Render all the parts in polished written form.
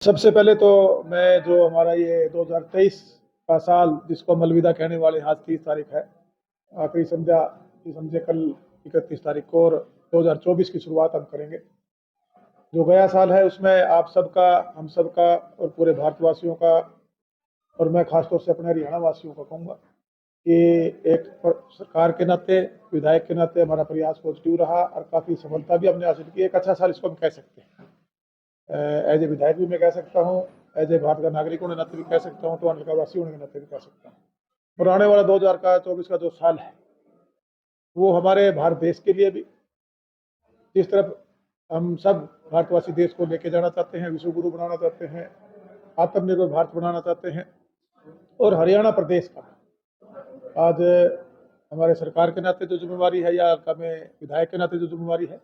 सबसे पहले तो मैं जो हमारा ये 2023 का साल जिसको हम अलविदा कहने वाले, आज 30 तारीख है, आखिरी संध्या की समझे कल 31 तारीख को, और 2024 की शुरुआत हम करेंगे। जो गया साल है उसमें आप सबका, हम सबका और पूरे भारतवासियों का, और मैं खासतौर से अपने हरियाणा वासियों का कहूँगा कि एक सरकार के नाते, विधायक के नाते हमारा प्रयास पॉजिटिव रहा और काफ़ी सफलता भी हमने हासिल की। एक अच्छा साल इसको हम कह सकते हैं। एज ए विधायक भी मैं कह सकता हूँ, एज ए भारत का नागरिक होने के नाते भी कह सकता हूँ, टोहाना का वासी होने के नाते भी कह सकता हूँ। और आने वाला 2024 का जो साल है वो हमारे भारत देश के लिए भी, जिस तरफ हम सब भारतवासी देश को लेके जाना चाहते हैं, विश्व गुरु बनाना चाहते हैं, आत्मनिर्भर भारत बनाना चाहते हैं, और हरियाणा प्रदेश का आज हमारे सरकार के नाते जो जिम्मेवारी है, या हमें विधायक के नाते जो जिम्मेवारी है,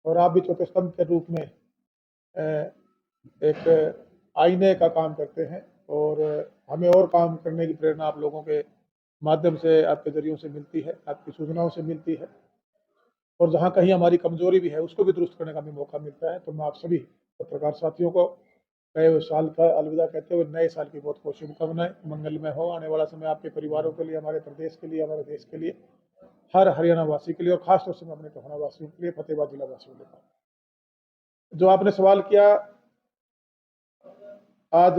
और आप भी चौथे स्तंभ के रूप में एक आईने का काम करते हैं, और हमें और काम करने की प्रेरणा आप लोगों के माध्यम से, आपके जरियों से मिलती है, आपकी सूचनाओं से मिलती है, और जहाँ कहीं हमारी कमजोरी भी है उसको भी दुरुस्त करने का भी मौका मिलता है। तो मैं आप सभी पत्रकार साथियों को नए साल का अलविदा कहते हुए नए साल की बहुत बहुत शुभकामनाएं, मंगलमय हो आने वाला समय आपके परिवारों के लिए, हमारे प्रदेश के लिए, हमारे देश के लिए, हर हरियाणा वासी के लिए, और खासतौर से मैं अपने टोहाना वासियों के लिए, फतेहाबाद जिला वासियों के लिए। जो आपने सवाल किया, आज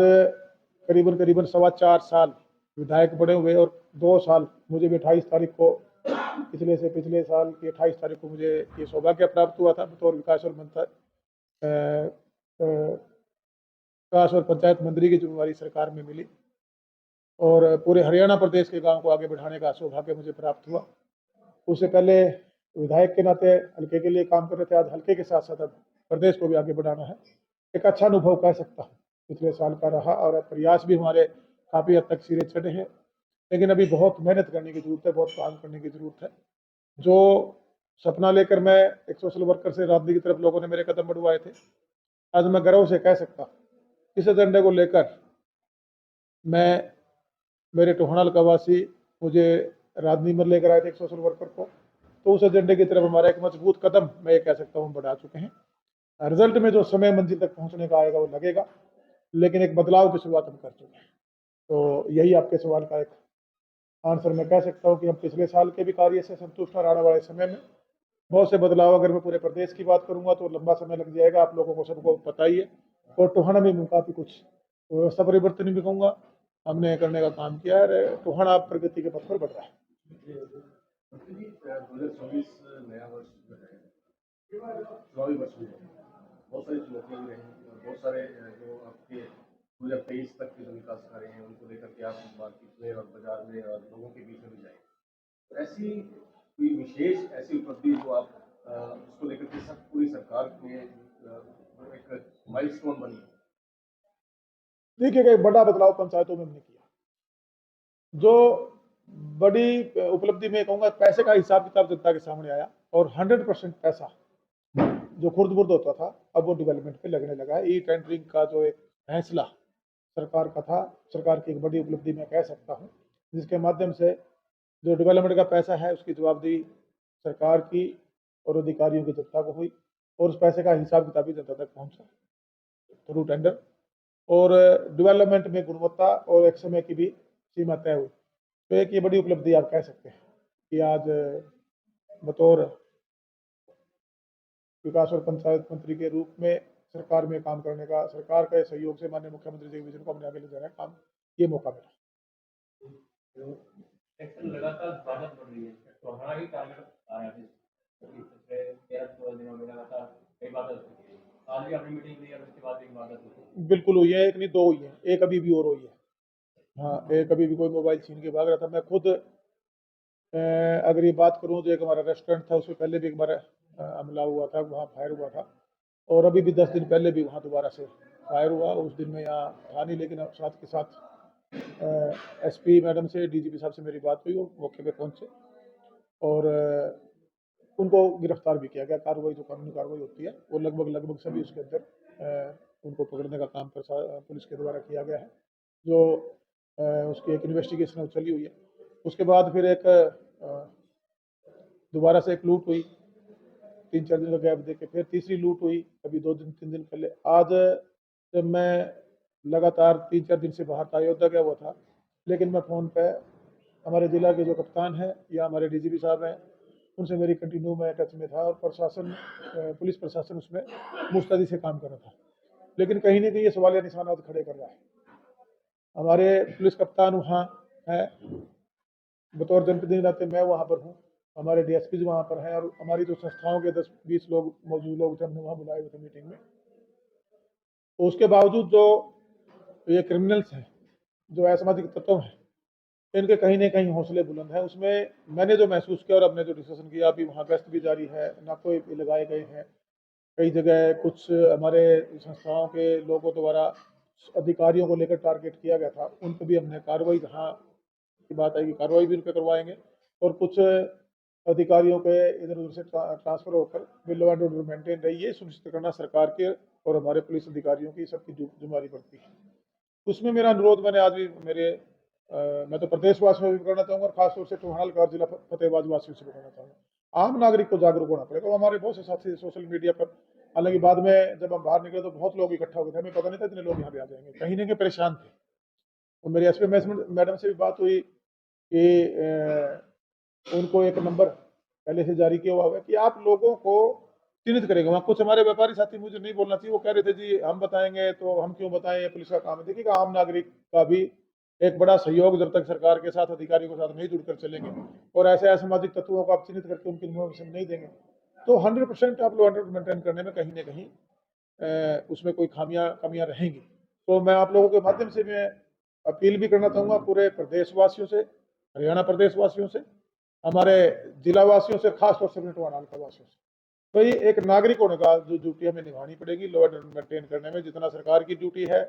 करीबन करीबन 4.25 साल विधायक बने हुए, और 2 साल मुझे भी 28 तारीख को, पिछले साल की 28 तारीख को मुझे ये सौभाग्य प्राप्त हुआ था बतौर विकास और पंचायत मंत्री की जिम्मेवारी सरकार में मिली, और पूरे हरियाणा प्रदेश के गांव को आगे बढ़ाने का सौभाग्य मुझे प्राप्त हुआ। उससे पहले विधायक के नाते हल्के के लिए काम कर रहे थे, आज हल्के के साथ साथ अब प्रदेश को भी आगे बढ़ाना है। एक अच्छा अनुभव कह सकता हूँ पिछले साल का रहा, और प्रयास भी हमारे काफ़ी हद तक सिरे चढ़े हैं, लेकिन अभी बहुत मेहनत करने की जरूरत है, बहुत काम करने की जरूरत है। जो सपना लेकर मैं एक सोशल वर्कर से राजनीति की तरफ लोगों ने मेरे कदम बढ़वाए थे, आज मैं गर्व से कह सकता हूँ इस एजेंडे को लेकर मैं, मेरे टोहाना का वासी मुझे राजनीति में लेकर आए थे एक सोशल वर्कर को, तो उस एजेंडे की तरफ हमारा एक मजबूत कदम मैं ये कह सकता हूँ बढ़ा चुके हैं। रिजल्ट में जो समय मंजिल तक पहुंचने का आएगा वो लगेगा, लेकिन एक बदलाव की शुरुआत हम कर चुके हैं। तो यही आपके सवाल का एक आंसर मैं कह सकता हूँ कि हम पिछले साल के भी कार्य से संतुष्ट हैं। आने वाले समय में बहुत से बदलाव, अगर मैं पूरे प्रदेश की बात करूंगा तो लंबा समय लग जाएगा, आप लोगों को सबको पता ही है। और टोहाना में काफ़ी कुछ व्यवस्था परिवर्तन भी कहूँगा हमने करने का काम किया है। टोहाना प्रगति के पथ पर बढ़ रहा है। 2024 नया वर्ष जो है, चुनावी वर्ष भी है, बहुत सारी चुनौतियां भी रही, और बहुत सारे जो आपके 2023 तक के जो विकास कार्य हैं उनको लेकर के आप मार्केट में और बाजार में और लोगों के बीच में भी जाएंगे, तो ऐसी कोई विशेष ऐसी उपलब्धि जो आप उसको लेकर के सब पूरी सरकार में एक माइलस्टोन बनी? देखिएगा, एक बड़ा बदलाव पंचायतों में हमने किया। जो बड़ी उपलब्धि में कहूँगा, पैसे का हिसाब किताब जनता के सामने आया, और 100% पैसा जो खुर्द बुर्द होता था अब वो डेवलपमेंट पे लगने लगा है। ई टेंडरिंग का जो एक फैसला सरकार का था, सरकार की एक बड़ी उपलब्धि मैं कह सकता हूँ, जिसके माध्यम से जो डेवलपमेंट का पैसा है उसकी जवाबदेही सरकार की और अधिकारियों की जनता को हुई, और उस पैसे का हिसाब किताब भी जनता तक पहुँचा थ्रू टेंडर, और डेवलपमेंट में गुणवत्ता और एक समय की भी सीमा तय हुई। तो एक ये बड़ी उपलब्धि आप कह सकते हैं कि आज बतौर विकास और पंचायत मंत्री के रूप में सरकार में काम करने का, सरकार के सहयोग से माननीय मुख्यमंत्री जी के विजन को हमने आगे ले जाने का काम, ये मौका मिला। लगातार बात बढ़ रही है, तो हमारा ही टारगेट आ रहा है पिछले 13-14 दिनों में लगातार कई बात आज भी अपनी मीटिंग ली है, उसके बाद एक बात बिल्कुल हुई है, एक नहीं दो हुई है, एक अभी भी और हुई है। हाँ, एक अभी भी कोई मोबाइल छीन के भाग रहा था। मैं खुद अगर ये बात करूँ तो एक हमारा रेस्टोरेंट था, उससे पहले भी एक बार हमला हुआ था, वहाँ फायर हुआ था, और अभी भी 10 दिन पहले भी वहाँ दोबारा से फायर हुआ। उस दिन में यहाँ था नहीं, लेकिन साथ के साथ एसपी मैडम से, डीजीपी साहब से मेरी बात हुई, वो मौके पे पहुँचे और उनको गिरफ्तार भी किया गया। कार्रवाई जो कानूनी कार्रवाई होती है वो लगभग सभी उसके अंदर उनको पकड़ने का काम पुलिस के द्वारा किया गया है। जो उसकी एक इन्वेस्टिगेशन चली हुई है। उसके बाद फिर एक दोबारा से एक लूट हुई, 3-4 दिन का गैप देके फिर तीसरी लूट हुई अभी 2-3 दिन पहले। आज जब मैं लगातार 3-4 दिन से बाहर था, अयोध्या गया हुआ था, लेकिन मैं फ़ोन पे हमारे ज़िला के जो कप्तान हैं या हमारे डीजीपी साहब हैं, उनसे मेरी कंटिन्यू मैं टच में था और प्रशासन पुलिस प्रशासन उसमें मुस्तैदी से काम कर रहा था। लेकिन कहीं न कहीं ये सवालिया निशानात खड़े कर रहा है। हमारे पुलिस कप्तान वहाँ है, बतौर जनप्रतिनिधि नाते मैं वहाँ पर हूँ, हमारे डीएसपी वहाँ पर हैं और हमारी जो संस्थाओं के 10-20 लोग मौजूद लोग थे, हमने वहाँ बुलाए हुए थे मीटिंग में। उसके बावजूद जो ये क्रिमिनल्स हैं, जो असामाजिक तत्व हैं, इनके कहीं न कहीं हौसले बुलंद हैं। उसमें मैंने जो महसूस किया और हमने जो डिस्कशन किया, अभी वहाँ गश्त भी जारी है, नाके भी लगाए गए हैं। कई जगह कुछ हमारे संस्थाओं के लोगों द्वारा अधिकारियों को लेकर टारगेट किया गया था, उन पे भी हमने कार्रवाई, जहाँ की बात आएगी कार्रवाई भी उन पे करवाएँगे और कुछ अधिकारियों के इधर-उधर से ट्रांसफ़र होकर लॉ एंड ऑर्डर मेंटेन रही, ये सुनिश्चित करना सरकार के और हमारे पुलिस अधिकारियों की सबकी ज़िम्मेदारी बनती है। उसमें मेरा अनुरोध मैंने आज भी मैं तो प्रदेशवासियों से भी करना चाहूँगा और खासतौर से टोहाना और जिला फतेहाबाद वासियों से भी करना चाहूँगा। आम नागरिक को जागरूक होना पड़ेगा। तो हमारे बहुत से साथी सोशल मीडिया पर, हालाँकि बाद में जब हम बाहर निकले तो बहुत लोग इकट्ठा हो गए थे, हमें पता नहीं था इतने लोग यहाँ पे आ जाएँगे। कहीं न कहीं परेशान थे और मेरी एसपी मैडम से भी बात हुई कि उनको एक नंबर पहले से जारी किया हुआ है कि आप लोगों को चिन्हित करेंगे। वहाँ कुछ हमारे व्यापारी साथी, मुझे नहीं बोलना चाहिए, वो कह रहे थे जी हम बताएँगे, तो हम क्यों बताएँ, ये पुलिस का काम है। देखिएगा, आम नागरिक का भी एक बड़ा सहयोग, जब तक सरकार के साथ, अधिकारियों के साथ नहीं जुड़कर चलेंगे और ऐसे असामाजिक तत्वों को आप चिन्हित करके उनकी इन्फॉर्मेशन नहीं देंगे, तो 100% आप लॉ एंड ऑर्डर मेंटेन करने में कहीं न कहीं उसमें कोई कमियाँ रहेंगी। तो मैं आप लोगों के माध्यम से मैं अपील भी करना चाहूँगा पूरे प्रदेशवासियों से, हरियाणा प्रदेशवासियों से, हमारे जिलावासियों से, खास तौर से अपने टोहाना हल्का वासियों से। तो ये एक नागरिक होने का जो ड्यूटी हमें निभानी पड़ेगी लॉ एंड ऑर्डर मेंटेन करने में, जितना सरकार की ड्यूटी है,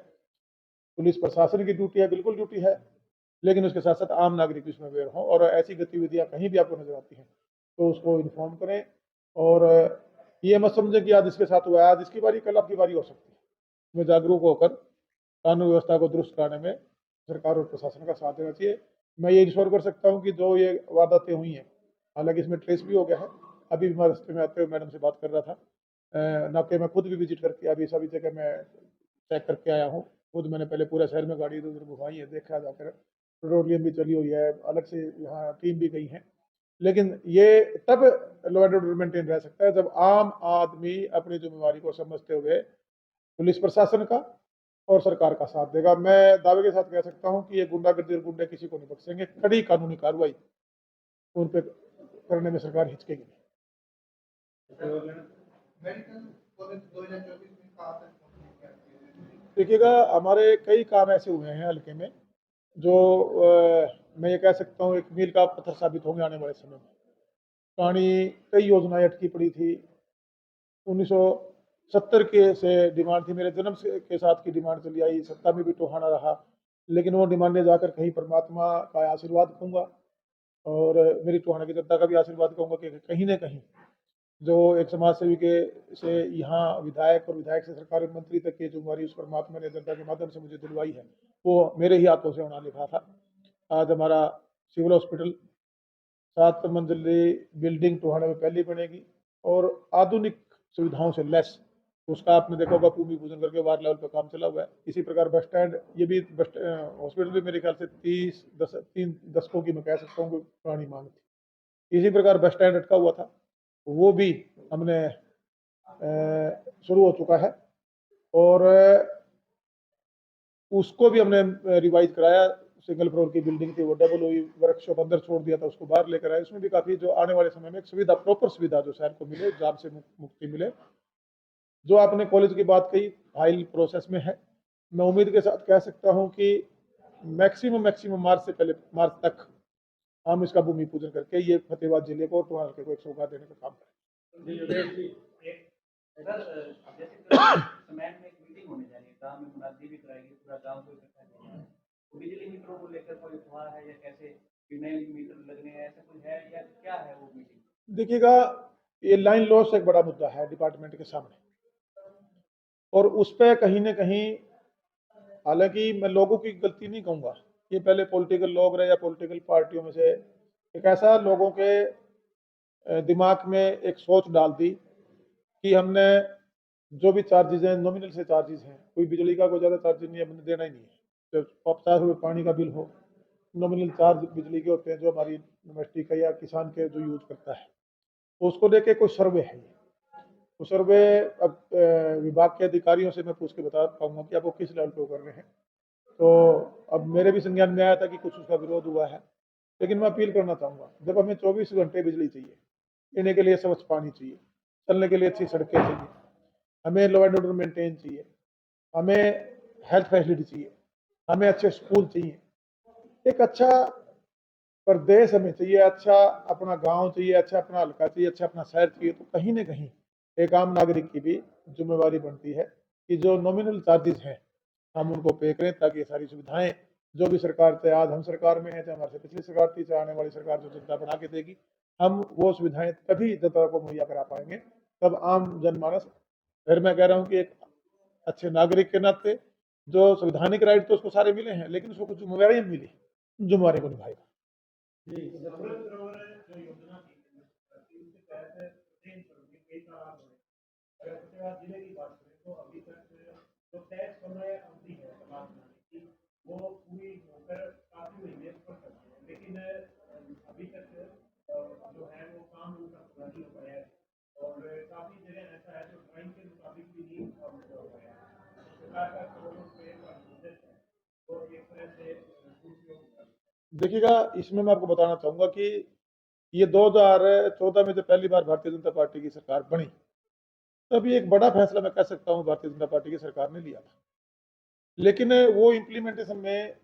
पुलिस प्रशासन की ड्यूटी है, बिल्कुल ड्यूटी है, लेकिन उसके साथ साथ आम नागरिक भी इसमें अवेयर हों और ऐसी गतिविधियां कहीं भी आपको नजर आती हैं तो उसको इन्फॉर्म करें और ये मत समझें कि आज इसके साथ हुआ है, आज इसकी बारी, कल आपकी बारी हो सकती है। इसमें जागरूक होकर कानून व्यवस्था को दुरुस्त कराने में सरकार और प्रशासन का साथ देना चाहिए। मैं ये इंश्योर कर सकता हूँ कि जो ये वारदातें हुई हैं, हालांकि इसमें ट्रेस भी हो गया है, अभी भी मैं रास्ते में आते हुए मैडम से बात कर रहा था, नाके में खुद भी विजिट करके अभी सभी जगह मैं चेक करके आया हूँ। खुद मैंने पहले पूरे शहर में गाड़ी इधर-उधर घुमाई है, देखा जाकर, पेट्रोलियम भी चली हुई है, अलग से यहाँ टीम भी गई है। लेकिन ये तब लॉ एंड ऑर्डर मेंटेन रह सकता है जब आम आदमी अपनी जिम्मेवारी को समझते हुए पुलिस प्रशासन का और सरकार का साथ देगा। मैं दावे के साथ कह सकता हूँ कि ये गुंडागर्दी और गुंडे किसी को नहीं बख्शेंगे। कड़ी कानूनी कार्रवाई उन पे करने में सरकार हिचकेगी नहीं। देखिएगा, हमारे कई काम ऐसे हुए हैं हल्के में जो मैं ये कह सकता हूँ एक मील का पत्थर साबित होंगे आने वाले समय में। पुरानी कई योजनाएं अटकी पड़ी थी, 1970 के से डिमांड थी, मेरे जन्म से के साथ की डिमांड चली आई, सत्ता में भी टोहाना रहा, लेकिन वो डिमांडें जाकर कहीं परमात्मा का आशीर्वाद कहूँगा और मेरी टोहाना की जनता का भी आशीर्वाद कहूँगा कि कहीं न कहीं जो एक समाज सेवी के से यहाँ विधायक और विधायक से सरकारी मंत्री तक की जो हमारी उस परमात्मा ने जनता के माध्यम से मुझे दिलवाई है, वो मेरे ही हाथों से होना लिखा था। आज हमारा सिविल हॉस्पिटल 7 मंजिली बिल्डिंग टोहाना में पहली बनेगी और आधुनिक सुविधाओं से लैस, उसका आपने देखा होगा भूमि पूजन करके वार्ड लेवल पर काम चला हुआ है। इसी प्रकार बस स्टैंड, ये भी हॉस्पिटल भी मेरे ख्याल से 3 दशकों की मैं कह सकता हूँ पुरानी मांग थी। इसी प्रकार बस स्टैंड अटका हुआ था, वो भी हमने शुरू हो चुका है और उसको भी हमने रिवाइज कराया। सिंगल फ्लोर की बिल्डिंग थी, वो डबल हुई, वर्कशॉप अंदर छोड़ दिया था, उसको बाहर लेकर आए। उसमें भी काफ़ी जो आने वाले समय में एक सुविधा, प्रॉपर सुविधा जो शहर को मिले, जाम से मुक्ति मिले। जो आपने कॉलेज की बात कही, फाइल प्रोसेस में है। मैं उम्मीद के साथ कह सकता हूँ कि मैक्सिमम मार्च तक हम इसका भूमि पूजन करके ये फतेहाबाद जिले को और टोहाना को एक सौगात देने का काम करें। सर, जैसे समय में एक मीटिंग होने जा रही है, गांव में मुनादी भी कराएगी, पूरा गांव को इकट्ठा करेंगे, तो बिजली मीटरों को लेकर कोई अफवाह है या कैसे कि नए मीटर लगने हैं, ऐसा कुछ है या क्या है वो मीटिंग? देखिएगा, ये लाइन लॉस एक बड़ा मुद्दा है डिपार्टमेंट के सामने और उस पर कहीं न कहीं, हालांकि मैं लोगों की गलती नहीं कहूँगा, ये पहले पॉलिटिकल लोग रहे या पॉलिटिकल पार्टियों में से एक ऐसा लोगों के दिमाग में एक सोच डाल दी कि हमने जो भी चार्जेज हैं नॉमिनल से चार्जेज हैं, कोई बिजली का कोई ज़्यादा चार्जेज नहीं है, हमने देना ही नहीं है। जब 50 रुपये पानी का बिल हो, नॉमिनल चार्ज बिजली के होते हैं जो हमारी डोमेस्टिक का या किसान के जो यूज करता है, तो उसको लेके कोई सर्वे है ये। तो सर्वे अब विभाग के अधिकारियों से मैं पूछ के बता पाऊंगा कि आप वो किस लेवल पे वो कर रहे हैं। तो अब मेरे भी संज्ञान में आया था कि कुछ उसका विरोध हुआ है, लेकिन मैं अपील करना चाहूँगा, जब हमें 24 घंटे बिजली चाहिए, पीने के लिए स्वच्छ पानी चाहिए, चलने के लिए अच्छी सड़कें चाहिए, हमें लॉ एंड ऑर्डर मेंटेन चाहिए, हमें हेल्थ फैसिलिटी चाहिए, हमें अच्छे स्कूल चाहिए, एक अच्छा प्रदेश हमें चाहिए, अच्छा अपना गांव चाहिए, अच्छा अपना हल्का चाहिए, अच्छा अपना शहर चाहिए, तो कहीं ना कहीं एक आम नागरिक की भी जिम्मेवारी बनती है कि जो नॉमिनल चार्जेस हैं हम उनको पे करें, ताकि ये सारी सुविधाएं जो भी सरकार, चाहे आज हम सरकार में है, चाहे हमारे से पिछली सरकार थी, चाहे आने वाली सरकार जो जनता बना के देगी, हम वो सुविधाएं तभी जनता को मुहैया करा पाएंगे, तब आम जनमानस, फिर मैं कह रहा हूँ कि एक अच्छे नागरिक के नाते जो संवैधानिक राइट तो उसको सारे मिले हैं, लेकिन उसको कुछ जिम्मेवारी मिली, जिम्मेवारी को निभाएगा। अमृत सरोवर जो योजना थी उसके तहत ट्रेन पर भी कई खराब हुए। अगर फतेहाबाद जिले की बात करें तो अभी तक जो तय समय अवधि है तालाब बनाने की वो पूरी होकर काफी महीने पर सकते हैं, लेकिन अभी तक जो है वो काम उनका पूरा नहीं हो पाया है और काफी जगह ऐसा है जो ड्राइंग के मुताबिक भी नहीं पूरा हो पाया है। सरकार का करोड़ों रुपए का बजट है तो एक तरह से दुरुपयोग कर। देखिएगा, इसमें मैं आपको बताना चाहूंगा कि ये 2014 में जब पहली बार भारतीय जनता पार्टी की सरकार बनी, तब ये एक बड़ा फैसला मैं कह सकता हूँ भारतीय जनता पार्टी की सरकार ने लिया था, लेकिन वो इम्प्लीमेंटेशन में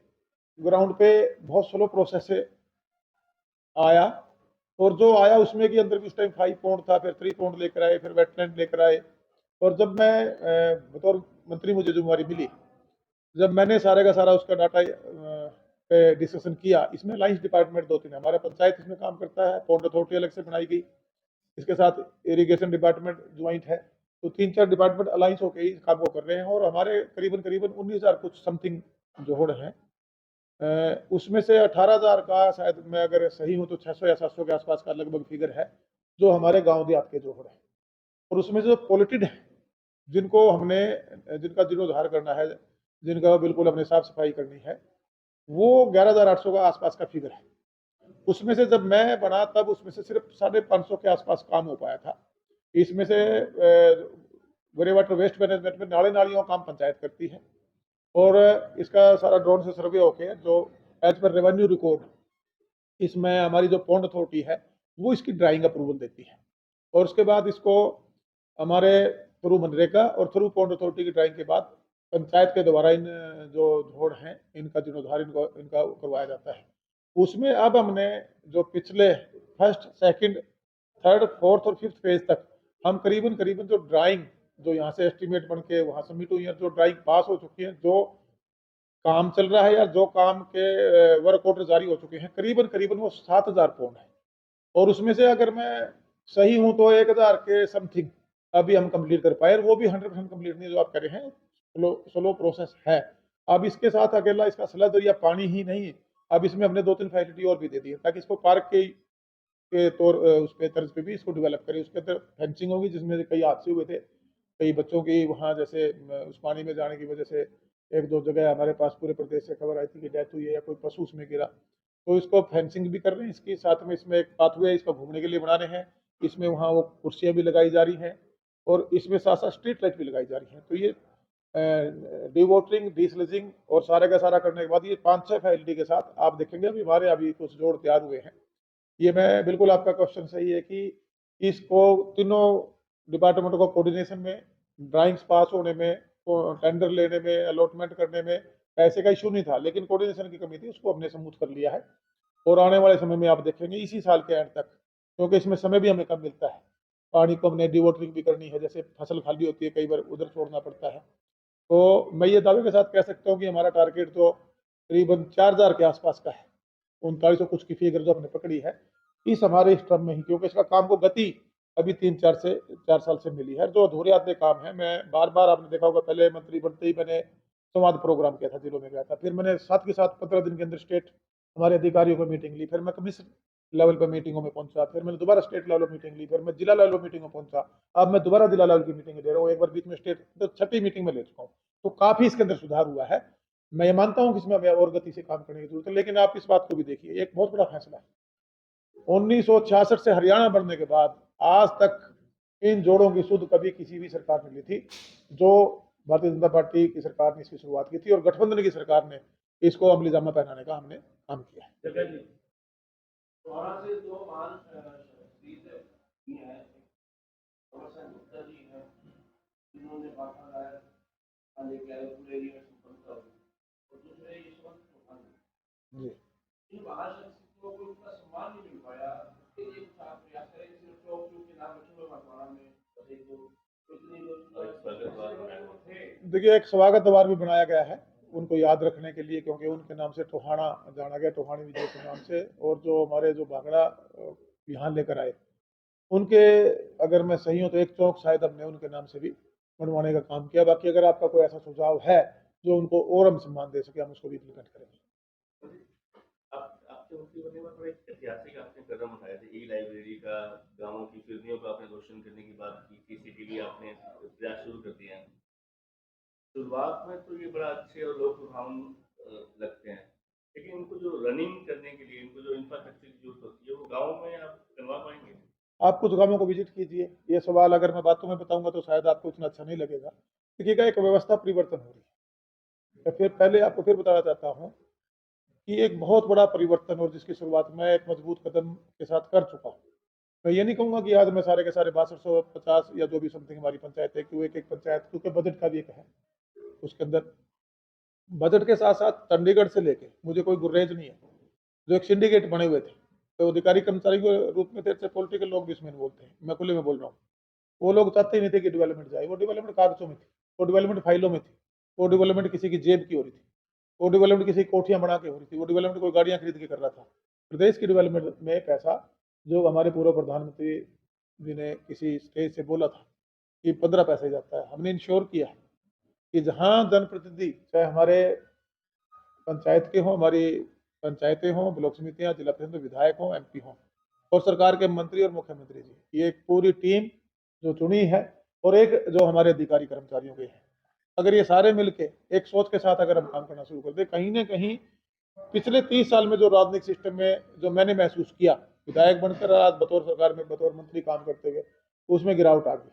ग्राउंड पे बहुत स्लो प्रोसेस से आया, और जो आया उसमें कि अंदर भी उस टाइम 5 पॉइंट था, फिर 3 पॉइंट लेकर आए, फिर वेटलैंड लेकर आए, और जब मैं बतौर मंत्री मुझे जिम्मेवारी मिली, जब मैंने सारे का सारा उसका डाटा पे डिस्कशन किया, इसमें लाइंस डिपार्टमेंट 2-3 है, हमारा पंचायत इसमें काम करता है, पॉन्ड अथॉरिटी अलग से बनाई गई, इसके साथ इरिगेशन डिपार्टमेंट ज्वाइंट है, तो 3-4 डिपार्टमेंट अलाइंस होकर इस काम को कर रहे हैं, और हमारे करीबन करीबन 19,000 कुछ समथिंग जोड़ हैं। उसमें से 18,000 का शायद मैं अगर सही हूँ तो 600 या 700 के आसपास का लगभग फिगर है जो हमारे गांव देहात के जोड़ है, और उसमें जो पोलिटेड है, जिनको हमने, जिनका जीर्णोद्धार करना है, जिनका बिल्कुल अपने साफ सफाई करनी है, वो 11,800 का आसपास का फिगर है। उसमें से जब मैं बना तब उसमें से सिर्फ 550 के आसपास काम हो पाया था। इसमें से ग्रे वाटर वेस्ट मैनेजमेंट में नाले नालियों का काम पंचायत करती है, और इसका सारा ड्रोन से सर्वे होके जो एज पर रेवेन्यू रिकॉर्ड, इसमें हमारी जो पॉन्ड अथॉरिटी है वो इसकी ड्राइंग अप्रूवल देती है, और उसके बाद इसको हमारे थ्रू मनरेगा और थ्रू पॉन्ड अथॉरिटी की ड्राइंग के बाद पंचायत के द्वारा इन जो जोड़ हैं इनका जीर्णोद्धार इनका करवाया जाता है। उसमें अब हमने जो पिछले फर्स्ट, सेकंड, थर्ड, फोर्थ और फिफ्थ फेज तक हम करीबन करीबन जो ड्राइंग जो यहाँ से एस्टिमेट बन के वहाँ सबमिट हुई है, जो ड्राइंग पास हो चुकी है, जो काम चल रहा है या जो काम के वर्क ऑर्डर जारी हो चुके हैं, करीबन करीबन वो 7,000 पौंड है, और उसमें से अगर मैं सही हूं तो 1,000 के समथिंग अभी हम कंप्लीट कर पाए, वो भी 100% कंप्लीट नहीं जो आप कह रहे हैं, स्लो प्रोसेस है। अब इसके साथ अकेला इसका स्लज या पानी ही नहीं, अब इसमें हमने 2-3 फैसिलिटी और भी दे दी है, ताकि इसको पार्क के तौर उस पे तर्ज पे भी इसको डेवलप करें। उसके अंदर फेंसिंग होगी, जिसमें कई हादसे हुए थे, कई बच्चों की वहाँ जैसे उस पानी में जाने की वजह से 1-2 जगह हमारे पास पूरे प्रदेश से खबर आई थी कि डेथ हुई है या कोई पशु उसमें गिरा, तो इसको फेंसिंग भी कर रहे हैं। इसके साथ में इसमें एक पाथवे इसको घूमने के लिए बना रहे हैं, इसमें वहाँ वो कुर्सियाँ भी लगाई जा रही हैं, और इसमें साथ साथ स्ट्रीट लाइट भी लगाई जा रही हैं। तो ये डी वोटरिंग, डीसलिजिंग और सारे का सारा करने के बाद ये 5-6 फैसिलिटी के साथ आप देखेंगे अभी हमारे अभी कुछ जोड़ तैयार हुए हैं। ये मैं बिल्कुल, आपका क्वेश्चन सही है कि इसको तीनों डिपार्टमेंटों को कोऑर्डिनेशन में, ड्राइंग्स पास होने में, टेंडर लेने में, अलॉटमेंट करने में पैसे का इशू नहीं था, लेकिन कोऑर्डिनेशन की कमी थी, उसको हमने स्मूथ कर लिया है, और आने वाले समय में आप देखेंगे इसी साल के एंड तक, क्योंकि इसमें समय भी हमें कम मिलता है, पानी को हमने डिवोटरिंग भी करनी है, जैसे फसल खाली होती है कई बार उधर छोड़ना पड़ता है, तो मैं ये दावे के साथ कह सकता हूँ कि हमारा टारगेट तो करीबन 4,000 के आसपास का है, 3900 कुछ की फिगर जो हमने पकड़ी है इस हमारे इस टर्म में ही, क्योंकि इसका काम को गति अभी 4 साल से मिली है। जो अधूरे आधे काम है, मैं बार बार, आपने देखा होगा, पहले मंत्री बनते ही मैंने संवाद प्रोग्राम किया था, जिलों में गया था, फिर मैंने साथ के साथ 15 दिन के अंदर स्टेट हमारे अधिकारियों को मीटिंग ली, फिर मैं कमिश्नर लेवल पर मीटिंगों में पहुंचा, फिर मैंने दोबारा स्टेट लेवल पर मीटिंग ली, फिर मैं जिला लेवल पर मीटिंग में पहुंचा, अब मैं दोबारा जिला लेवल की मीटिंग ले रहा हूँ, एक बार बीच में स्टेट, तो 6ठी मीटिंग में ले चुका हूँ। तो काफ़ी इसके अंदर सुधार हुआ है। मैं ये मानता हूँ कि इसमें हमें और गति से काम करने की जरूरत है, लेकिन आप इस बात को भी देखिए, एक बहुत बड़ा फैसला है, 1966 से हरियाणा बनने के बाद आज तक इन जोड़ों की सुध कभी किसी भी सरकार ने ली थी। जो भारतीय जनता पार्टी की सरकार ने इसकी शुरुआत की थी और गठबंधन की सरकार ने इसको अमली जामा पहनाने का हमने काम किया है। वहाँ से दो महान शहीद भी हैं, प्रमोशन गुप्ता जी हैं, जिन्होंने बाबा राय वाले पूरे एरिया में संपर्क और दूसरे यशवंत चौहान जी, इन महान शख्सियतों को उनका सम्मान नहीं मिल पाया। इसके लिए कुछ आप प्रयास करें, सिर्फ लोग के नाम रखे हुए मकबरा में देखो कितने लोग थे। देखिए एक स्वागत द्वार भी बनाया गया है उनको याद रखने के लिए, क्योंकि उनके नाम से टोहाना जाना गया, टोहानी विजय के नाम से। और जो हमारे जो भागड़ा यहाँ लेकर आए उनके, अगर मैं सही हूँ तो एक चौक शायद हमने उनके नाम से भी बनवाने का काम किया। बाकी अगर आपका कोई ऐसा सुझाव है जो उनको और हम सम्मान दे सके, हम उसको भी इम्प्लीमेंट करेंगे। आपके मुख्य बनने में थोड़ा एक ऐतिहासिक आपने कदम उठाया था, ई लाइब्रेरी का, गांवों की फिरनियों को आपने रोशन करने की बात की, सीसीटीवी आपने प्रयास शुरू कर दिया है। शुरुआत में तो ये बड़ा अच्छे और लोक लुभावन लगते हैं, लेकिन इनको जो रनिंग करने के लिए, इनको जो इंफ्रास्ट्रक्चर की जरूरत होती है, वो गाँव में आप करवा पाएंगे? आप कुछ गांवों को विजिट कीजिए, ये सवाल अगर मैं बातों में बताऊंगा तो शायद आपको इतना अच्छा नहीं लगेगा। देखिएगा एक व्यवस्था परिवर्तन हो रही है। मैं फिर पहले आपको फिर बताना चाहता हूँ कि एक बहुत बड़ा परिवर्तन, और जिसकी शुरुआत मैं एक मजबूत कदम के साथ कर चुका हूँ। मैं ये नहीं कहूँगा कि आज मैं सारे के सारे 6250 या जो भी समथिंग हमारी पंचायत है, कि एक एक पंचायत, क्योंकि बजट का भी एक है उसके अंदर। बजट के साथ साथ चंडीगढ़ से लेके मुझे कोई गुर्रेज नहीं है, जो एक सिंडिकेट बने हुए थे, तो अधिकारी कर्मचारी के रूप में थे, पॉलिटिकल लोग भी इसमें इन्वॉल्व थे, मैं खुले में बोल रहा हूँ। वो लोग चाहते ही नहीं थे कि डेवलपमेंट जाए, वो डेवलपमेंट कागजों में थी, वो डेवलपमेंट फाइलों में थी, वो डेवलपमेंट किसी की जेब की हो रही थी, वो डेवलपमेंट किसी कोठियां बना के हो रही थी, वो डेवलपमेंट कोई गाड़ियां खरीद के कर रहा था। प्रदेश की डेवलपमेंट में पैसा, जो हमारे पूर्व प्रधानमंत्री जी ने किसी स्टेज से बोला था कि 15 पैसे जाता है, हमने इंश्योर किया है कि जहां जनप्रतिनिधि, चाहे हमारे पंचायत के हों, हमारी पंचायतें हों, ब्लॉक समितियां, जिला परिषद, विधायक हों, एमपी हों, और सरकार के मंत्री और मुख्यमंत्री जी, ये एक पूरी टीम जो चुनी है, और एक जो हमारे अधिकारी कर्मचारियों के हैं, अगर ये सारे मिलके एक सोच के साथ अगर हम काम करना शुरू कर दें, कहीं ना कहीं पिछले 30 साल में जो राजनीतिक सिस्टम में जो मैंने महसूस किया, विधायक बनकर आज बतौर सरकार में बतौर मंत्री काम करते हुए, उसमें गिरावट आ गई।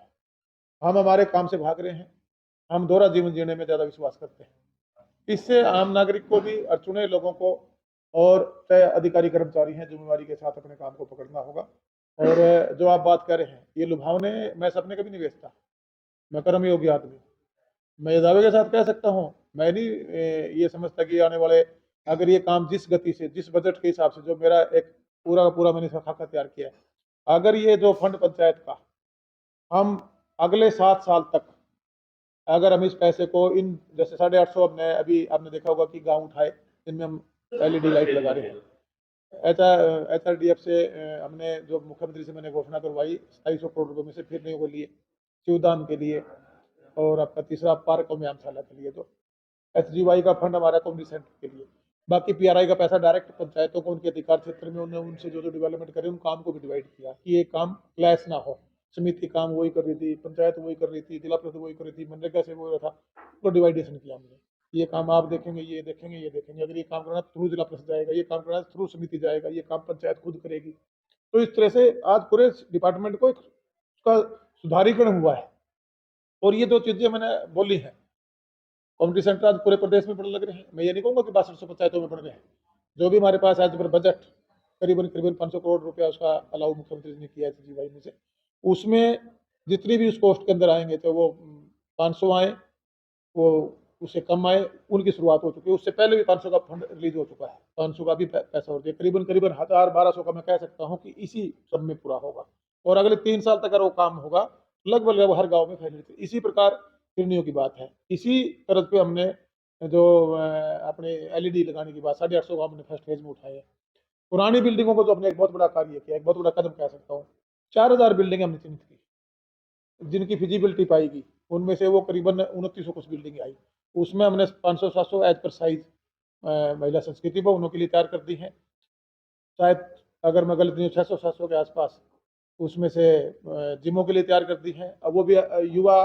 हम हमारे काम से भाग रहे हैं, हम दोहरा जीवन जीने में ज़्यादा विश्वास करते हैं। इससे आम नागरिक को भी और चुने लोगों को, और चाहे अधिकारी कर्मचारी हैं, जिम्मेवारी के साथ अपने काम को पकड़ना होगा। और जो आप बात कर रहे हैं, ये लुभावने मैं सपने कभी नहीं बेचता, मैं कर्मयोगी आदमी। मैं ये दावे के साथ कह सकता हूँ, मैं नहीं ये समझता कि आने वाले, अगर ये काम जिस गति से, जिस बजट के हिसाब से, जो मेरा एक पूरा का पूरा मैंने इसका खाका तैयार किया है, अगर ये जो फंड पंचायत का हम अगले 7 साल तक, अगर हम इस पैसे को इन जैसे 850 हमने अभी आपने देखा होगा कि गांव उठाए, जिनमें हम एलईडी लाइट लगा रहे हैं। HRDF से हमने जो मुख्यमंत्री से मैंने घोषणा करवाई 2700 करोड़ रुपए में से फिरने के लिए, शिवदान के लिए, और आपका तीसरा पार्क और व्यायामशाला के लिए। तो HGY का फंड हमारा कम्युनिटी सेंटर के लिए। बाकी PRI का पैसा डायरेक्ट पंचायतों को उनके अधिकार क्षेत्र में उन्हें उनसे जो डेवलपमेंट करे उन काम को भी डिवाइड किया कि ये काम क्लैश ना हो। समिति काम वही कर रही थी, पंचायत वही कर रही थी, जिला परिषद वही कर रही थी, मनरेगा से वो हो रहा था, तो डिवाइडेशन किया हमने। ये काम आप देखेंगे, ये देखेंगे, ये देखेंगे, अगर ये काम करना थ्रू जिला परिषद जाएगा, ये काम करना थ्रू समिति जाएगा, ये काम पंचायत खुद करेगी। तो इस तरह से आज पूरे डिपार्टमेंट को उसका सुधारीकरण हुआ है। और ये 2 चीजें मैंने बोली हैं, कम्युनिटी सेंटर आज पूरे प्रदेश में बनने लग रहे हैं। मैं ये नहीं कहूँगा कि 6200 पंचायतों में बन रहे हैं, जो भी हमारे पास आज पर बजट करीबन 500 करोड़ रुपया उसका अलाउ मुख्यमंत्री ने किया है HGY में से, उसमें जितनी भी उस कोस्ट के अंदर आएंगे, तो वो 500 आए, वो उससे कम आए, उनकी शुरुआत हो चुकी है। उससे पहले भी 500 का फंड रिलीज हो चुका है, 500 का भी पैसा हो गया, करीबन 1000-1200 का मैं कह सकता हूँ कि इसी सब में पूरा होगा। और अगले 3 साल तक अगर वो काम होगा, लगभग हर गाँव में फैसिलिटी। इसी प्रकार फिरनियों की बात है, इसी तरह पे हमने जो अपने LED लगाने की बात 850 गाँव हमने फर्स्ट फेज में उठाए है। पुरानी बिल्डिंगों को जो हमने एक बहुत बड़ा कार्य किया, एक बहुत बड़ा कदम कह सकता हूँ, 4000 बिल्डिंग हमने चिन्हित की जिनकी फिजिबिलिटी पाएगी, उनमें से वो करीबन 2900 कुछ बिल्डिंग आई। उसमें हमने 500-700 एज पर साइज महिला संस्कृति भवनों के लिए तैयार कर दी हैं, शायद अगर मैं गलत नहीं 600-700 के आसपास उसमें से जिमों के लिए तैयार कर दी हैं। अब वो भी युवा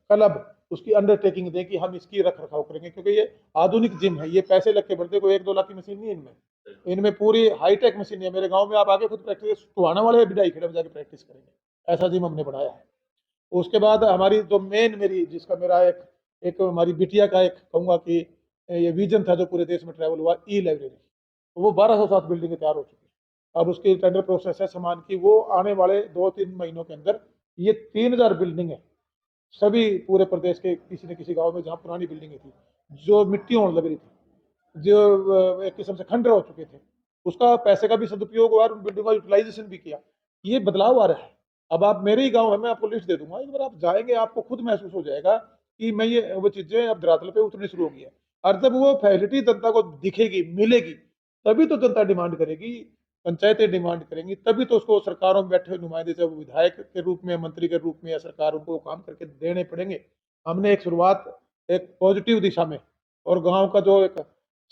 क्लब उसकी अंडरटेकिंग दें कि हम इसकी रख रखाव करेंगे, क्योंकि ये आधुनिक जिम है, ये पैसे लग के बढ़ते, कोई 1-2 लाख की मशीन नहीं है इनमें। इनमें पूरी हाईटेक मशीन है। मेरे गांव में आप आगे खुद प्रैक्टिस टुहाना वाले बिडाई खेड़े में जाके प्रैक्टिस करेंगे, ऐसा जिम हमने बनाया है। उसके बाद हमारी जो मेन मेरी जिसका मेरा एक एक हमारी बिटिया का एक कहूँगा कि ये विजन था जो पूरे देश में ट्रैवल हुआ, ई लाइब्रेरी। वो 1207 बिल्डिंगें तैयार हो चुकी है। अब उसकी टेंडर प्रोसेस है सामान की, वो आने वाले 2-3 महीनों के अंदर ये 3000 बिल्डिंग है सभी पूरे प्रदेश के किसी न किसी गांव में जहां पुरानी बिल्डिंगें थी जो मिट्टी होने लग रही थी, जो एक किस्म से खंडर हो चुके थे, उसका पैसे का भी सदुपयोग हुआ और उन बिल्डिंग का यूटिलाइजेशन भी किया। ये बदलाव आ रहा है। अब आप मेरे ही गांव है, मैं आपको लिस्ट दे दूंगा, एक बार आप जाएंगे आपको खुद महसूस हो जाएगा कि मैं ये वो चीजें अब धरातल पे उतरनी शुरू हो गई है। और जब वो फैसिलिटी जनता को दिखेगी मिलेगी तभी तो जनता डिमांड करेगी, पंचायतें डिमांड करेंगी, तभी तो उसको सरकारों में बैठे हुए नुमाइंदे, चाहे वो विधायक के रूप में, मंत्री के रूप में या सरकार, उनको काम करके देने पड़ेंगे। हमने एक शुरुआत एक पॉजिटिव दिशा में, और गांव का जो एक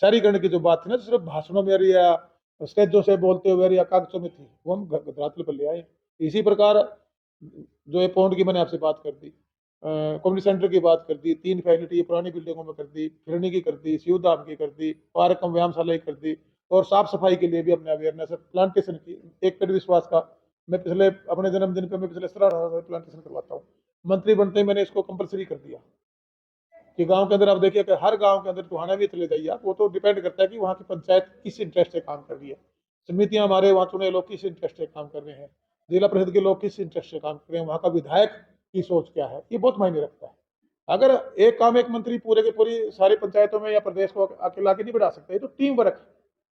शहरीकरण की जो बात थी ना, सिर्फ भाषणों में या स्टेजों से बोलते हुए या कागजों में थी, वो हम धरातल पर ले आए। इसी प्रकार जो ये पौंड की मैंने आपसे बात कर दी, कम्युनिटी सेंटर की बात कर दी, 3 फैसिलिटी पुरानी बिल्डिंगों में कर दी, फिरनी की कर दी, शिवधाम की कर दी, पार्क व्यायामशाला की कर दी, और साफ सफाई के लिए भी अपने अवेयरनेस प्लांटेशन की, एक पेड़ विश्वास का मैं पिछले अपने जन्मदिन पे मैं पिछले 17-18 प्लांटेशन करवाता हूँ। मंत्री बनते ही मैंने इसको कंपलसरी कर दिया कि गांव के अंदर आप देखिए कि हर गांव के अंदर टुहाना भी चले जाइए आप, वो तो डिपेंड करता है कि वहाँ की पंचायत किस इंटरेस्ट से काम कर रही है, समितियां हमारे वहाँ चुने लोग किस इंटरेस्ट से काम कर रहे हैं, जिला परिषद के लोग किस इंटरेस्ट से काम कर रहे हैं, वहाँ का विधायक की सोच क्या है, ये बहुत मायने रखता है। अगर एक काम एक मंत्री पूरे के पूरी सारी पंचायतों में या प्रदेश को अकेला के नहीं बढ़ा सकता, ये तो टीम वर्क है,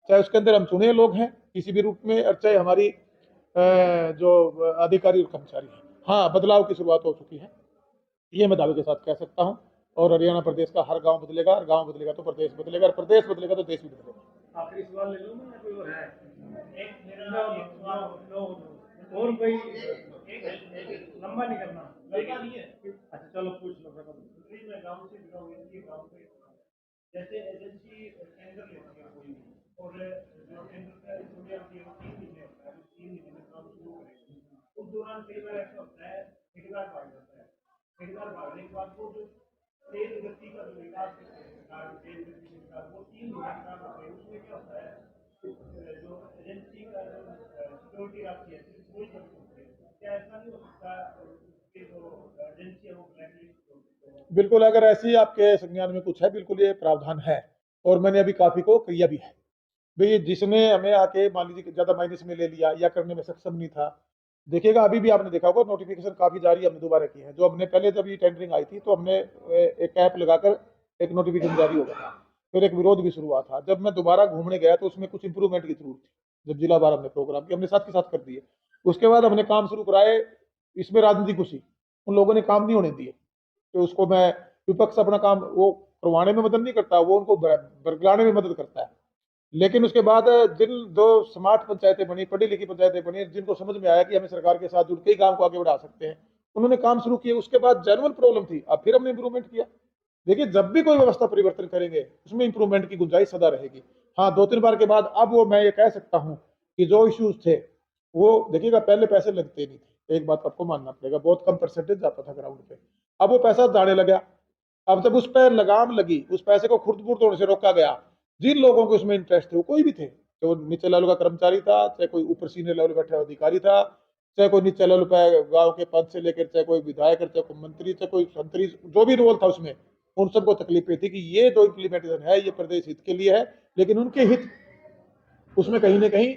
चाहे उसके अंदर हम चुने लोग हैं किसी भी रूप में, और चाहे हमारी जो अधिकारी और कर्मचारी हैं। हाँ, बदलाव की शुरुआत हो चुकी है, ये मैं दावे के साथ कह सकता हूँ। और हरियाणा प्रदेश का हर गांव बदलेगा, और गांव बदलेगा तो प्रदेश बदलेगा, और प्रदेश बदलेगा तो देश भी बदलेगा। आखिरी सवाल ले लूँ मैं या कोई और है? एक मेरा और कोई एक लंबा नहीं करना, लंबा नहीं है। अच्छा चलो पूछ लो। मैं गाँव से जुड़ा हूँ, ये गाँव से जैसे एजेंसी टेंडर लेती है कोई भी, और जो टेंडर का इसमें आप ये 3 महीने होता है, 3 महीने में काम शुरू करेंगे, उस दौरान कई बार ऐसा होता है ठेकेदार भाग जाता है। ठेकेदार भागने के बाद वो जो तेज गति का जो विकास है सरकार, तेज गति का विकास, वो 3 महीने काम होते हैं। उसमें क्या होता है जो एजेंसी का जो सिक्योरिटी आती है सिर्फ वही सब होते हैं। क्या ऐसा नहीं हो सकता कि जो एजेंसी है वो ब्लैकलिस्ट बिल्कुल, अगर ऐसी आपके संज्ञान में कुछ है, बिल्कुल ये प्रावधान है, और मैंने अभी काफी को किया भी है। भाई जिसने हमें आके मान लीजिए ज्यादा माइनस में ले लिया या करने में सक्षम नहीं था, देखिएगा अभी भी आपने देखा होगा नोटिफिकेशन काफी जारी हमने दोबारा की है। जो हमने पहले जब ये टेंडरिंग आई थी तो हमने एक ऐप लगाकर एक नोटिफिकेशन जारी हो गया था, फिर एक विरोध भी शुरू हुआ था। जब मैं दोबारा घूमने गया तो उसमें कुछ इंप्रूवमेंट की जरूरत थी। जब जिला बार हमने प्रोग्राम किया, हमने साथ के साथ कर दिए। उसके बाद हमने काम शुरू कराए, इसमें राजनीति घुसी, उन लोगों ने काम नहीं होने दिए। तो उसको मैं, विपक्ष अपना काम वो करवाने में मदद नहीं करता, वो उनको बरगलाने में मदद करता है। लेकिन उसके बाद जिन जो स्मार्ट पंचायतें बनी, पढ़ी लिखी पंचायतें बनी, जिनको समझ में आया कि हमें सरकार के साथ जुड़ के ही गांव को आगे बढ़ा सकते हैं, उन्होंने काम शुरू किए। उसके बाद जेन्युइन प्रॉब्लम थी, अब फिर हमने इंप्रूवमेंट किया। देखिए, जब भी कोई व्यवस्था परिवर्तन करेंगे उसमें इंप्रूवमेंट की गुंजाइश सदा रहेगी। हाँ, 2-3 बार के बाद अब वो मैं ये कह सकता हूँ कि जो इश्यूज थे वो देखिएगा, पहले पैसे लगते नहीं थे, एक बात आपको मानना पड़ेगा, बहुत कम परसेंटेज जाता था ग्राउंड पे। अब वो पैसा जाने लगा। अब जब उस पर लगाम लगी, उस पैसे को खुर्द बुर्द होने से रोका गया, जिन लोगों को उसमें इंटरेस्ट थे वो कोई भी थे, चाहे वो नीचे लेवल का कर्मचारी था, चाहे कोई ऊपर सीनियर लेवल बैठा अधिकारी था, चाहे कोई नीचे लेवल पे गांव के पद से लेकर, चाहे कोई विधायक, चाहे कोई मंत्री, चाहे कोई संतरी, जो भी रोल था उसमें, उन सबको तकलीफ थी कि ये जो इम्प्लीमेंटेशन है ये प्रदेश हित के लिए है, लेकिन उनके हित उसमें कहीं ना कहीं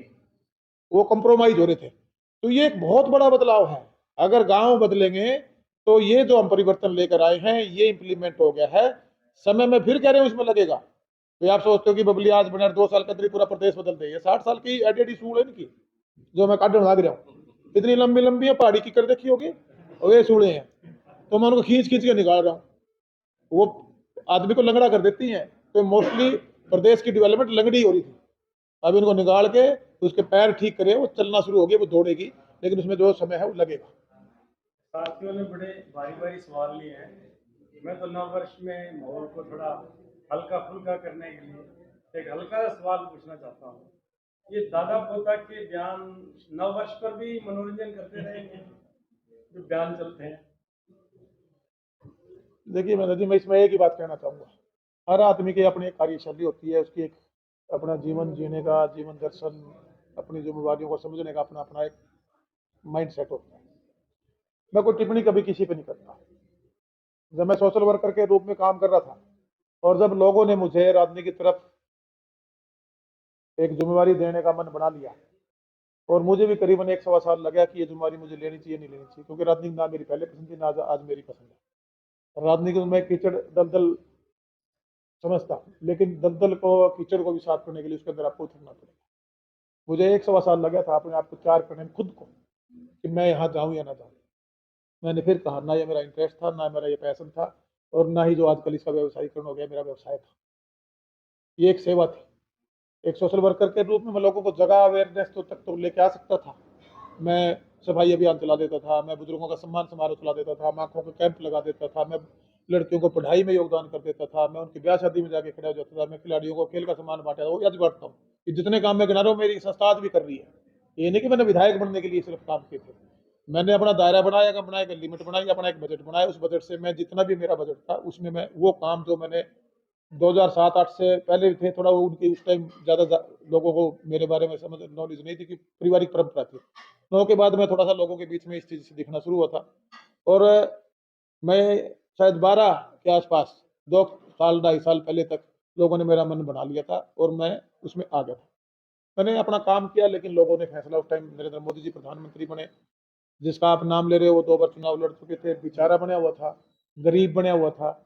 वो कंप्रोमाइज हो रहे थे। तो ये एक बहुत बड़ा बदलाव है। अगर गांव बदलेंगे तो ये जो हम परिवर्तन लेकर आए हैं ये इंप्लीमेंट हो गया है। समय में फिर कह रहे हो इसमें लगेगा। तो आप सोचते हो कि बबली आज बना 2 साल के अंदर पूरा प्रदेश बदल दे, ये 60 साल की एडिडी सूल है इनकी, जो मैं काटने भाग रहा हूँ। इतनी लंबी लंबी है, पहाड़ी की कर देखी होगी, और ये सूढ़े हैं, तो मैं उनको खींच खींच के निकाल रहा हूँ, वो आदमी को लंगड़ा कर देती हैं। तो मोस्टली प्रदेश की डेवलपमेंट लंगड़ी हो रही थी, अब इनको निकाल के उसके पैर ठीक करे, वो चलना शुरू हो गया, वो दौड़ेगी, लेकिन उसमें जो समय है वो लगेगा। साथियों ने बड़े भारी भारी सवाल लिए हैं। मैं तो नव वर्ष में माहौल को थोड़ा हल्का फुल्का करने के लिए एक हल्का सा सवाल पूछना चाहता हूँ। ये दादा पोता के बयान नव वर्ष पर भी मनोरंजन करते रहेंगे जो बयान चलते हैं। देखिए मैं जी, मैं इसमें एक ही बात कहना चाहूँगा, हर आदमी की अपनी एक कार्यशैली होती है, उसकी एक अपना जीवन जीने का, जीवन दर्शन, अपनी जिम्मेवारियों को समझने का अपना अपना एक माइंड सेट होता है। मैं कोई टिप्पणी कभी किसी पे नहीं करता। जब मैं सोशल वर्कर के रूप में काम कर रहा था और जब लोगों ने मुझे राजनीति की तरफ एक जिम्मेवारी देने का मन बना लिया और मुझे भी करीबन 1 सवा साल लगा कि ये जिम्मेवारी मुझे लेनी चाहिए नहीं लेनी चाहिए, क्योंकि राजनीति ना मेरी पहले पसंद थी ना आज मेरी पसंद है। राजनीति को मैं कीचड़ दलदल समझता, लेकिन दलदल को कीचड़ को भी साफ करने के लिए उसके अंदर आपको उतरना पड़ेगा। मुझे 1 सवा साल लगा था अपने आप को तैयार करने में खुद को कि मैं यहाँ जाऊँ या ना जाऊँ। मैंने फिर कहा ना ये मेरा इंटरेस्ट था, ना मेरा ये पैशन था, और ना ही जो आजकल इसका व्यवसायीकरण हो गया मेरा व्यवसाय था। ये एक सेवा थी। एक सोशल वर्कर के रूप में मैं लोगों को जगह अवेयरनेस तो लेके आ सकता था। मैं सफाई अभियान चला देता था, मैं बुजुर्गों का सम्मान समारोह चला देता था, मैं आंखों के कैंप लगा देता था, मैं लड़कियों को पढ़ाई में योगदान कर देता था, मैं उनकी ब्याह शादी में जाके खड़ा हो जाता था, मैं खिलाड़ियों को खेल का सम्मान बांटा था। वो आज बांटता हूँ कि जितने काम मैं गिना रहा हूँ मेरी संस्था आज भी कर रही है। ये नहीं कि मैंने विधायक बनने के लिए सिर्फ काम किए थे। मैंने अपना दायरा बनाया, एक लिमिट बनाई, अपना एक बजट बनाया। उस बजट से मैं जितना भी मेरा बजट था उसमें मैं वो काम जो मैंने 2007-8 से पहले थे, थोड़ा वो उनकी उस टाइम ज़्यादा लोगों को मेरे बारे में समझ नॉलेज नहीं थी कि पारिवारिक परंपरा थी। तो के बाद मैं थोड़ा सा लोगों के बीच में इस चीज़ से दिखना शुरू हुआ था और मैं शायद 12 के आसपास 2 साल 2.5 साल पहले तक लोगों ने मेरा मन बना लिया था और मैं उसमें आ गया था। मैंने अपना काम किया, लेकिन लोगों ने फैसला उस टाइम नरेंद्र मोदी जी प्रधानमंत्री बने, जिसका आप नाम ले रहे हो वो 2 बार चुनाव लड़ चुके थे, बेचारा बना हुआ था, गरीब बना हुआ था।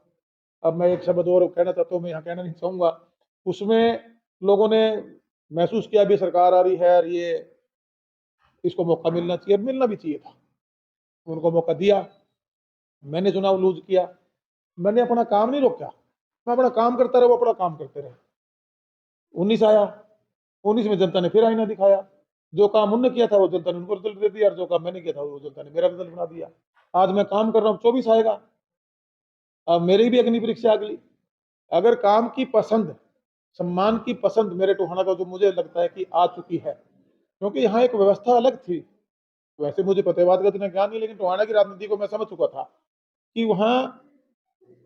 अब मैं एक शब्द और कहना चाहता हूँ, मैं यहाँ कहना नहीं चाहूँगा। उसमें लोगों ने महसूस किया भी सरकार आ रही है और ये इसको मौका मिलना चाहिए, मिलना भी चाहिए था। उनको मौका दिया, मैंने चुनाव लूज किया, मैंने अपना काम नहीं रोका, मैं अपना काम करता रहा, वो अपना काम करते रहे। 19 आया, 19 में जनता ने फिर आईना दिखाया। जो काम उन्होंने किया था वो जनता ने उनको रिजल्ट दे दिया और जो काम मैंने किया था वो जनता ने मेरा रिजल्ट बना दिया। आज मैं काम कर रहा हूँ, 24 आएगा, अब मेरी भी अग्नि परीक्षा अगली। अगर काम की पसंद, सम्मान की पसंद मेरे टोहाना का जो मुझे लगता है कि आ चुकी है, क्योंकि यहाँ एक व्यवस्था अलग थी। वैसे मुझे फतेहाबाद का इतना ज्ञान नहीं, लेकिन टोहाना की राजनीति को मैं समझ चुका था कि वहाँ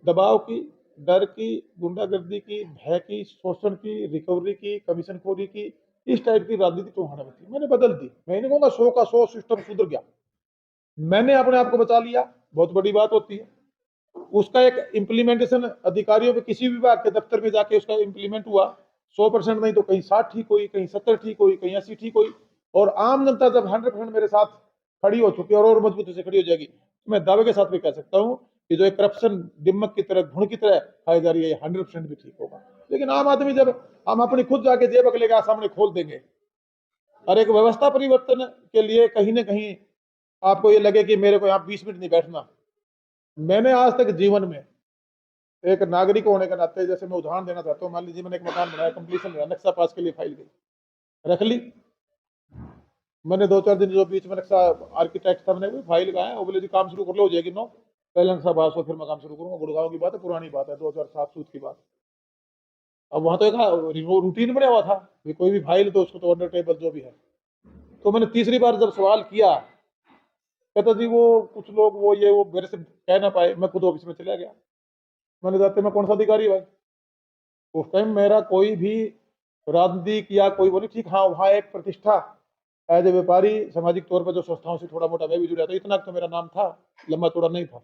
दबाव की, डर की, गुंडागर्दी की, भय की, शोषण की, रिकवरी की, कमीशनखोरी की, इस टाइप की राजनीति टोहाना में थी। मैंने बदल दी। मैं नहीं कहूँगा 100 का 100 सिस्टम सुधर गया, मैंने अपने आप को बचा लिया, बहुत बड़ी बात होती है। उसका एक इम्प्लीमेंटेशन अधिकारियों पे किसी विभाग के दफ्तर में जाके उसका इम्प्लीमेंट हुआ, 100% नहीं तो कहीं 60 ठीक हुई, कहीं 70 ठीक हुई, कहीं 80 ठीक हुई। और आम जनता जब 100% मेरे साथ खड़ी हो चुकी है और मजबूती से खड़ी हो जाएगी, तो मैं दावे के साथ भी कह सकता हूँ कि जो एक करप्शन दिमक की तरह, घुण की तरह खाई जा रही है, 100% भी ठीक होगा। लेकिन आम आदमी जब हम अपनी खुद जाके जेब अगले के सामने खोल देंगे और एक व्यवस्था परिवर्तन के लिए कहीं ना कहीं आपको ये लगे कि मेरे को यहाँ 20 मिनट नहीं बैठना। मैंने आज तक जीवन में एक नागरिक होने के नाते, जैसे मैं उदाहरण देना चाहता हूँ, मान लीजिए मैंने एक मकान बनाया, कंप्लीशन बनाया, नक्शा पास के लिए फाइल गई, रख ली। मैंने 2-4 दिन जो बीच में नक्शा आर्किटेक्ट था, मैंने फाइल लगाया, वो बोले जी काम शुरू कर लो, हो जाएगी नो, पहले नक्शा पास हो फिर मैं काम शुरू करूंगा। गुड़गांव की बात है, पुरानी बात है, 2007 सूत की बात। अब वहां तो एक रूटीन बना हुआ था कि कोई भी फाइल तो उसको तो अंडर टेबल जो भी है। तो मैंने तीसरी बार जब सवाल किया, कहता जी वो कुछ लोग वो मेरे से कह ना पाए, मैं खुद ऑफिस में चला गया। मैंने जाते मैं कौन सा अधिकारी भाई, उस टाइम मेरा कोई भी राजनीतिक या कोई वो नहीं। ठीक, हाँ वहाँ एक प्रतिष्ठा एज ए व्यापारी, सामाजिक तौर पर जो संस्थाओं से थोड़ा मोटा मैं भी जुड़ा था, इतना तो मेरा नाम था, लंबा चौड़ा नहीं था।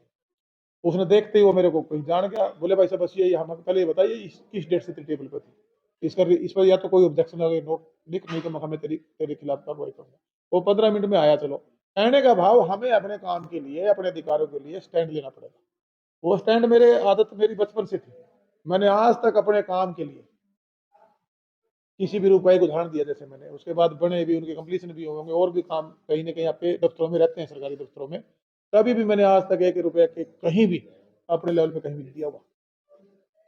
उसने देखते ही वो मेरे को कहीं जान गया, बोले भाई साहब बस ये हम पहले ये बताइए किस डेट से तेरी टेबल पर थी, इस पर या तो कोई ऑब्जेक्शन अगर नोट लिख, नहीं तो मैं तेरे खिलाफ कार्रवाई करूंगा। वो 15 मिनट में आया। चलो, कहने का भाव हमें अपने काम के लिए, अपने अधिकारों के लिए स्टैंड लेना पड़ेगा। वो स्टैंड मेरे आदत मेरी बचपन से थी। मैंने आज तक अपने काम के लिए किसी भी रुपए को उदाहरण दिया, जैसे मैंने उसके बाद बने भी, उनके कंप्लीशन भी होंगे और भी काम कहीं ना कहीं आपके दफ्तरों में रहते हैं, सरकारी दफ्तरों में, कभी भी मैंने आज तक 1 रुपये के कहीं भी अपने लेवल पे कहीं भी नहीं दिया हुआ।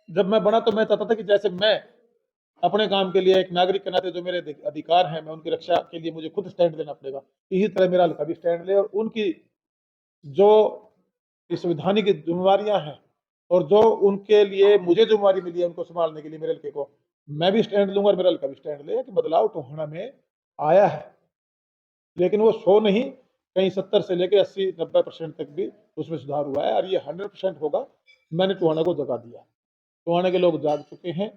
जब मैं बना तो मैं चाहता था कि जैसे मैं अपने काम के लिए एक नागरिक के नाते जो मेरे अधिकार हैं, मैं उनकी रक्षा के लिए मुझे खुद स्टैंड लेना पड़ेगा, इसी तरह मेरा हल्का भी स्टैंड ले और उनकी जो संवैधानिक जिम्मेवारियां हैं और जो उनके लिए मुझे जिम्मेवारी मिली है उनको संभालने के लिए मेरे हल्के को, मैं भी स्टैंड लूंगा और मेरा हल्का भी स्टैंड लेगा कि बदलाव टोहाना में आया है, लेकिन वो 100 नहीं, कहीं 70 से लेकर 80-90% तक भी उसमें सुधार हुआ है, और ये 100% होगा। मैंने टोहाना को जगा दिया, टोहाना के लोग जाग चुके हैं।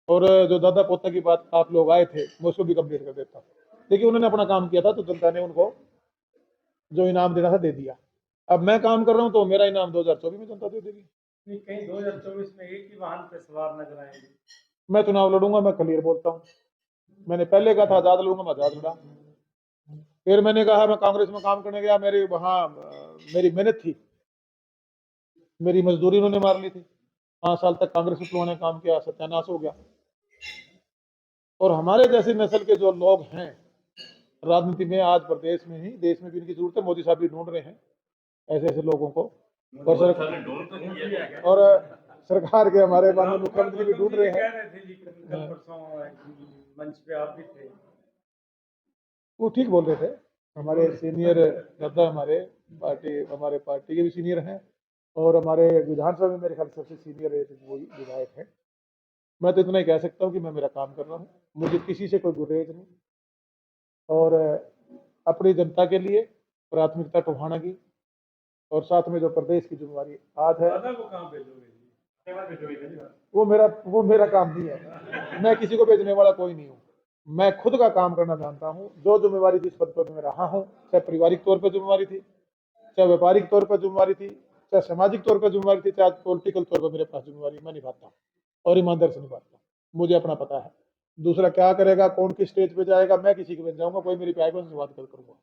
और जो दादा पोता की बात आप लोग आए थे, मैं उसको भी कंप्लीट कर देता हूँ। देखिए, उन्होंने अपना काम किया था तो जनता ने उनको जो इनाम देना था दे दिया। अब मैं काम कर रहा हूँ तो मेरा इनाम 2024 में जनता दे देगी। नहीं, कहीं 2024 में एक ही वाहन पे सवार नजर आएंगे। मैं चुनाव लड़ूंगा, मैं क्लियर बोलता हूँ। मैंने पहले कहा था आजाद लड़ूंगा, मैं आजाद लड़ा। फिर मैंने कहा मैं कांग्रेस में काम करने गया, मेरी वहां मेरी मेहनत थी, मेरी मजदूरी उन्होंने मार ली थी। 5 साल तक कांग्रेस में ने काम किया, सत्यानाश हो गया। और हमारे जैसी नस्ल के जो लोग हैं राजनीति में, आज प्रदेश में ही, देश में भी इनकी जरूरत है। मोदी साहब भी ढूंढ रहे हैं ऐसे ऐसे लोगों को, और सरकार के हमारे माननीय मुख्यमंत्री भी ढूंढ रहे कह हैं। रहे थे जी, कल परसों मंच पे आप भी थे। वो ठीक बोल रहे थे। हमारे सीनियर दादा, हमारे पार्टी के भी सीनियर हैं, और हमारे विधानसभा में मेरे ख्याल से सबसे सीनियर वो विधायक हैं। मैं तो इतना ही कह सकता हूँ कि मैं मेरा काम कर रहा हूँ, मुझे किसी से कोई गुरेज नहीं, और अपनी जनता के लिए प्राथमिकता टोहाना की, और साथ में जो प्रदेश की जिम्मेवारी आज है, दादा को कहाँ भेजोगे जी? केवल भेजोगे? वो मेरा काम नहीं है। मैं किसी को भेजने वाला कोई नहीं हूँ। मैं खुद का काम करना जानता हूँ। जो जिम्मेवारी जिस पद पर मैं रहा हूँ, चाहे पारिवारिक तौर पर जिम्मेवारी थी, चाहे व्यापारिक तौर पर जिम्मेवारी थी, चाहे सामाजिक तौर पर जिम्मेवारी थी, चाहे पॉलिटिकल तौर पर मेरे पास जिम्मेवारी, मैं निभाता हूँ और ईमानदारी से निभाता हूँ। मुझे अपना पता है। दूसरा क्या करेगा, कौन किस स्टेज पे जाएगा, मैं किसी के बन जाऊंगा, कोई मेरी पाएगा उनसे बात कर करूंगा।